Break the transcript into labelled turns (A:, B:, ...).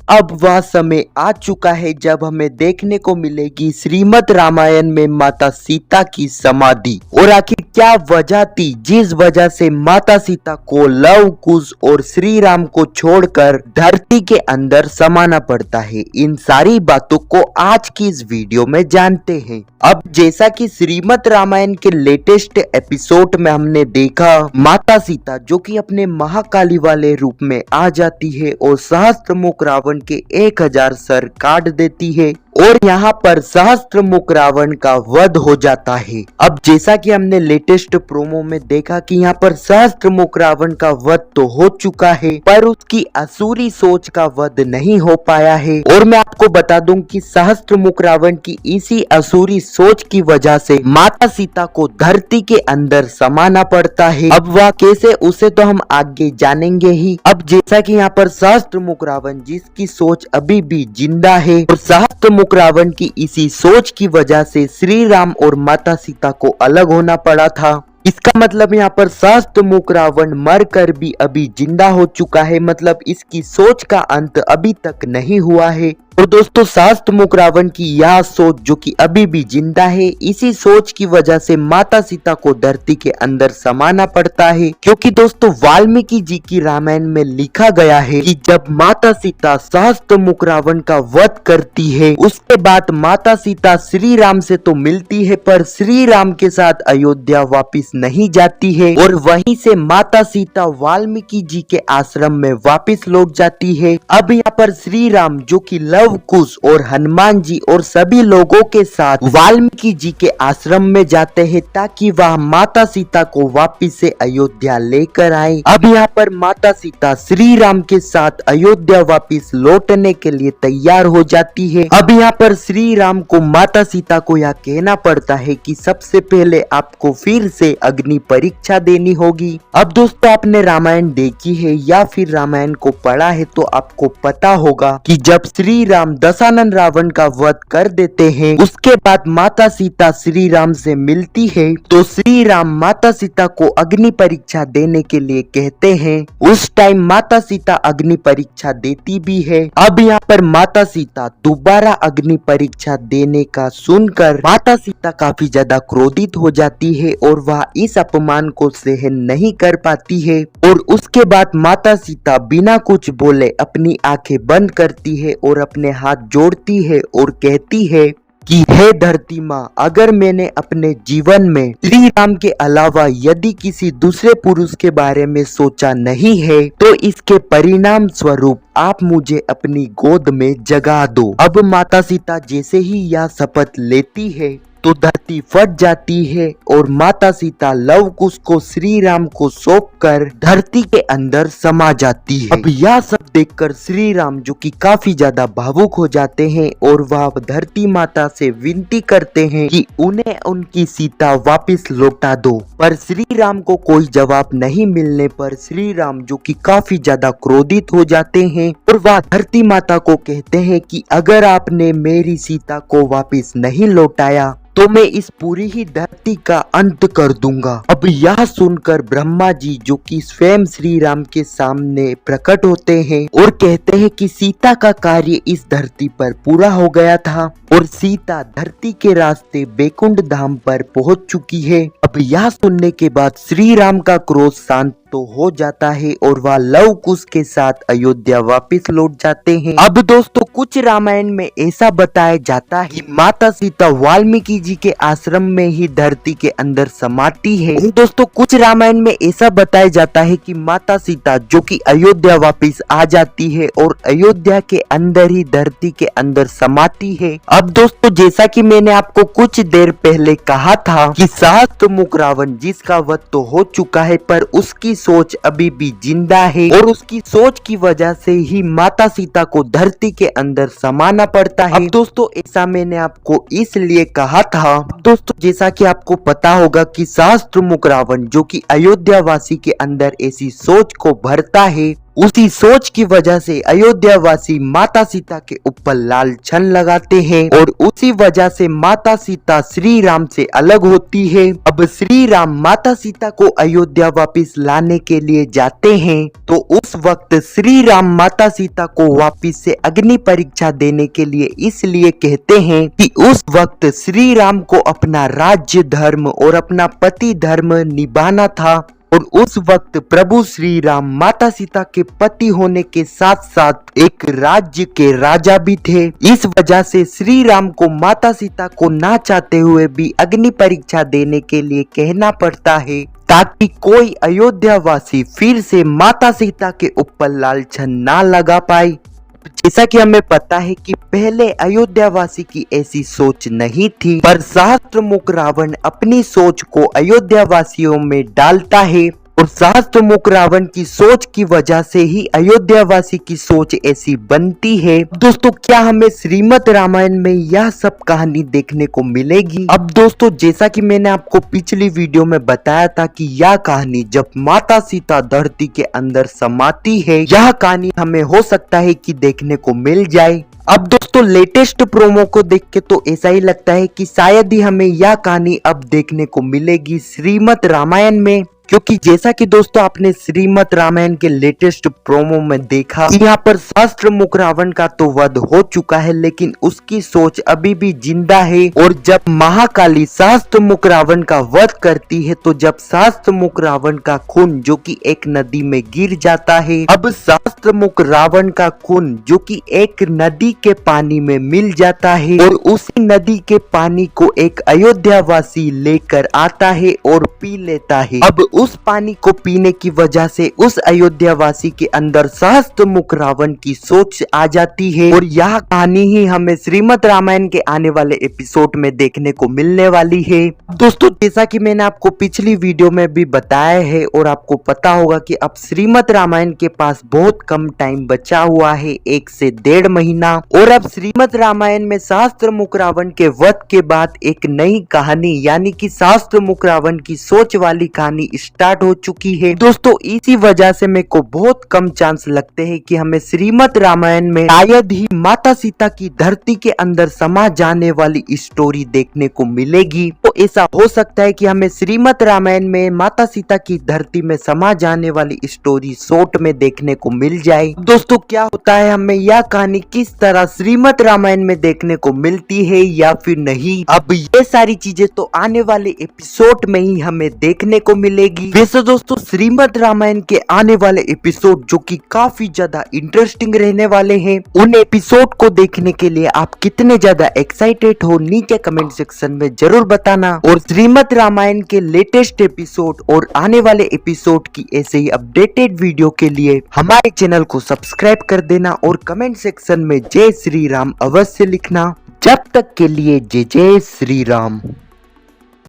A: अब वह समय आ चुका है जब हमें देखने को मिलेगी श्रीमद् रामायण में माता सीता की समाधि। और आखिर क्या वजह थी जिस वजह से माता सीता को लव कुश और श्री राम को छोड़कर धरती के अंदर समाना पड़ता है। इन सारी बातों को आज की इस वीडियो में जानते हैं। अब जैसा कि श्रीमद् रामायण के लेटेस्ट एपिसोड में हमने देखा, माता सीता जो कि अपने महाकाली वाले रूप में आ जाती है और सहस्त्रमुख रावण के 1000 सर काट देती है और यहाँ पर सहस्त्रमुख रावण का वध हो जाता है। अब जैसा कि हमने लेटेस्ट प्रोमो में देखा कि यहाँ पर सहस्त्रमुख रावण का वध तो हो चुका है, पर उसकी असुरी सोच का वध नहीं हो पाया है। और मैं आपको बता दूं कि सहस्त्रमुख रावण की इसी असुरी सोच की वजह से माता सीता को धरती के अंदर समाना पड़ता है। अब वह कैसे, उसे तो हम आगे जानेंगे ही। अब जैसा कि यहाँ पर सहस्त्रमुख रावण जिसकी सोच अभी भी जिंदा है और सहस्त्रमुख रावण की इसी सोच की वजह से श्री राम और माता सीता को अलग होना पड़ा था। इसका मतलब यहाँ पर सहस्त्रमुख रावण मरकर भी अभी जिंदा हो चुका है, मतलब इसकी सोच का अंत अभी तक नहीं हुआ है। और दोस्तों सहस्त्रमुख रावण की यह सोच जो कि अभी भी जिंदा है, इसी सोच की वजह से माता सीता को धरती के अंदर समाना पड़ता है। क्योंकि दोस्तों वाल्मीकि जी की रामायण में लिखा गया है कि जब माता सीता सहस्त्रमुख रावण का वध करती है, उसके बाद माता सीता श्री राम से तो मिलती है पर श्री राम के साथ अयोध्या वापिस नहीं जाती है और वहीं से माता सीता वाल्मीकि जी के आश्रम में वापिस लौट जाती है। अब यहाँ पर श्री राम जो कि लव कुश और हनुमान जी और सभी लोगों के साथ वाल्मीकि जी के आश्रम में जाते हैं ताकि वह माता सीता को वापिस से अयोध्या लेकर आए। अब यहाँ पर माता सीता श्री राम के साथ अयोध्या वापिस लौटने के लिए तैयार हो जाती है। अब यहाँ पर श्री राम को माता सीता को यह कहना पड़ता है कि सबसे पहले आपको फिर से अग्नि परीक्षा देनी होगी। अब दोस्तों आपने रामायण देखी है या फिर रामायण को पढ़ा है तो आपको पता होगा कि जब श्री राम दशानन रावण का वध कर देते हैं, उसके बाद माता सीता श्री राम से मिलती है तो श्री राम माता सीता को अग्नि परीक्षा देने के लिए कहते हैं। उस टाइम माता सीता अग्नि परीक्षा देती भी है। अब यहाँ पर माता सीता दोबारा अग्नि परीक्षा देने का सुनकर माता सीता काफी ज्यादा क्रोधित हो जाती है और वह इस अपमान को सहन नहीं कर पाती है। और उसके बाद माता सीता बिना कुछ बोले अपनी आंखें बंद करती है और अपने हाथ जोड़ती है और कहती है कि हे धरती माँ, अगर मैंने अपने जीवन में श्री राम के अलावा यदि किसी दूसरे पुरुष के बारे में सोचा नहीं है तो इसके परिणाम स्वरूप आप मुझे अपनी गोद में जगा दो। अब माता सीता जैसे ही यह शपथ लेती है तो धरती फट जाती है और माता सीता लव कुश को श्री राम को सौंपकर धरती के अंदर समा जाती है। अब यह सब देखकर श्री राम जो कि काफी ज्यादा भावुक हो जाते हैं और वह धरती माता से विनती करते हैं कि उन्हें उनकी सीता वापस लौटा दो। पर श्री राम को कोई जवाब नहीं मिलने पर श्री राम जो कि काफी ज्यादा क्रोधित हो जाते हैं और वह धरती माता को कहते हैं कि अगर आपने मेरी सीता को वापस नहीं लौटाया तो मैं इस पूरी ही धरती का अंत कर दूंगा। अब यह सुनकर ब्रह्मा जी जो कि स्वयं श्री राम के सामने प्रकट होते हैं और कहते हैं कि सीता का कार्य इस धरती पर पूरा हो गया था और सीता धरती के रास्ते बैकुंठ धाम पर पहुंच चुकी है। अब यह सुनने के बाद श्री राम का क्रोध शांत तो हो जाता है और वह लव कुश के साथ अयोध्या वापस लौट जाते हैं। अब दोस्तों कुछ रामायण में ऐसा बताया जाता है कि माता सीता वाल्मीकि जी के आश्रम में ही धरती के अंदर समाती है। दोस्तों कुछ रामायण में ऐसा बताया जाता है कि माता सीता जो कि अयोध्या वापस आ जाती है और अयोध्या के अंदर ही धरती के अंदर समाती है। अब दोस्तों जैसा कि मैंने आपको कुछ देर पहले कहा था कि सहस्त्रमुख रावण जिसका वध तो हो चुका है पर उसकी सोच अभी भी जिंदा है और उसकी सोच की वजह से ही माता सीता को धरती के अंदर समाना पड़ता है। अब दोस्तों ऐसा मैंने आपको इसलिए कहा था दोस्तों जैसा कि आपको पता होगा कि सहस्त्रमुख रावण जो कि अयोध्या वासी के अंदर ऐसी सोच को भरता है उसी सोच की वजह से अयोध्या वासी माता सीता के ऊपर लाल छन लगाते हैं और उसी वजह से माता सीता श्री राम से अलग होती है। अब श्री राम माता सीता को अयोध्या वापस लाने के लिए जाते हैं, तो उस वक्त श्री राम माता सीता को वापस से अग्नि परीक्षा देने के लिए इसलिए कहते हैं कि उस वक्त श्री राम को अपना राज्य धर्म और अपना पति धर्म निभाना था और उस वक्त प्रभु श्री राम माता सीता के पति होने के साथ साथ एक राज्य के राजा भी थे। इस वजह से श्री राम को माता सीता को ना चाहते हुए भी अग्नि परीक्षा देने के लिए कहना पड़ता है, ताकि कोई अयोध्या वासी फिर से माता सीता के ऊपर लालछन ना लगा पाए। जैसा कि हमें पता है कि पहले अयोध्या वासी की ऐसी सोच नहीं थी, पर सहस्त्र मुख रावण अपनी सोच को अयोध्या वासियों में डालता है और सहस्त्र मुख रावण की सोच की वजह से ही अयोध्या वासी की सोच ऐसी बनती है। दोस्तों, क्या हमें श्रीमद् रामायण में यह सब कहानी देखने को मिलेगी? अब दोस्तों, जैसा कि मैंने आपको पिछली वीडियो में बताया था कि यह कहानी जब माता सीता धरती के अंदर समाती है, यह कहानी हमें हो सकता है कि देखने को मिल जाए। अब दोस्तों, लेटेस्ट प्रोमो को देख के तो ऐसा ही लगता है कि शायद ही हमें यह कहानी अब देखने को मिलेगी श्रीमद् रामायण में, क्योंकि जैसा कि दोस्तों आपने श्रीमद् रामायण के लेटेस्ट प्रोमो में देखा कि यहाँ पर सहस्त्र मुख रावण का तो वध हो चुका है, लेकिन उसकी सोच अभी भी जिंदा है। और जब महाकाली सहस्त्र मुख रावण का वध करती है, तो जब सहस्त्र मुख रावण का खून जो कि एक नदी में गिर जाता है, अब सहस्त्र मुख रावण का खून जो कि एक नदी के पानी में मिल जाता है और उसी नदी के पानी को एक अयोध्या वासी लेकर आता है और पी लेता है। अब उस पानी को पीने की वजह से उस अयोध्या वासी के अंदर सहस्त्र मुख रावण की सोच आ जाती है और यह कहानी ही हमें श्रीमद् रामायण के आने वाले एपिसोड में देखने को मिलने वाली है। दोस्तों, जैसा कि मैंने आपको पिछली वीडियो में भी बताया है और आपको पता होगा कि अब श्रीमद् रामायण के पास बहुत कम टाइम बचा हुआ है, 1 से 1.5 महीना, और अब श्रीमद् रामायण में सहस्त्र मुख रावण के वध के बाद एक नई कहानी यानी कि सहस्त्र मुख रावण की सोच वाली कहानी स्टार्ट हो चुकी है। दोस्तों, इसी वजह से मेरे को बहुत कम चांस लगते हैं कि हमें श्रीमद् रामायण में शायद ही माता सीता की धरती के अंदर समा जाने वाली स्टोरी देखने को मिलेगी। तो ऐसा हो सकता है कि हमें श्रीमद् रामायण में माता सीता की धरती में समा जाने वाली स्टोरी शॉर्ट में देखने को मिल जाए। दोस्तों, क्या होता है, हमें यह कहानी किस तरह श्रीमद् रामायण में देखने को मिलती है या फिर नहीं, अब ये सारी चीजें तो आने वाले एपिसोड में ही हमें देखने को मिलेगी। वैसे दोस्तों, श्रीमद् रामायण के आने वाले एपिसोड जो कि काफी ज्यादा इंटरेस्टिंग रहने वाले हैं, उन एपिसोड को देखने के लिए आप कितने ज्यादा एक्साइटेड हो नीचे कमेंट सेक्शन में जरूर बताना। और श्रीमद् रामायण के लेटेस्ट एपिसोड और आने वाले एपिसोड की ऐसे ही अपडेटेड वीडियो के लिए हमारे चैनल को सब्सक्राइब कर देना और कमेंट सेक्शन में जय श्री राम अवश्य लिखना। जब तक के लिए जय जय श्री राम।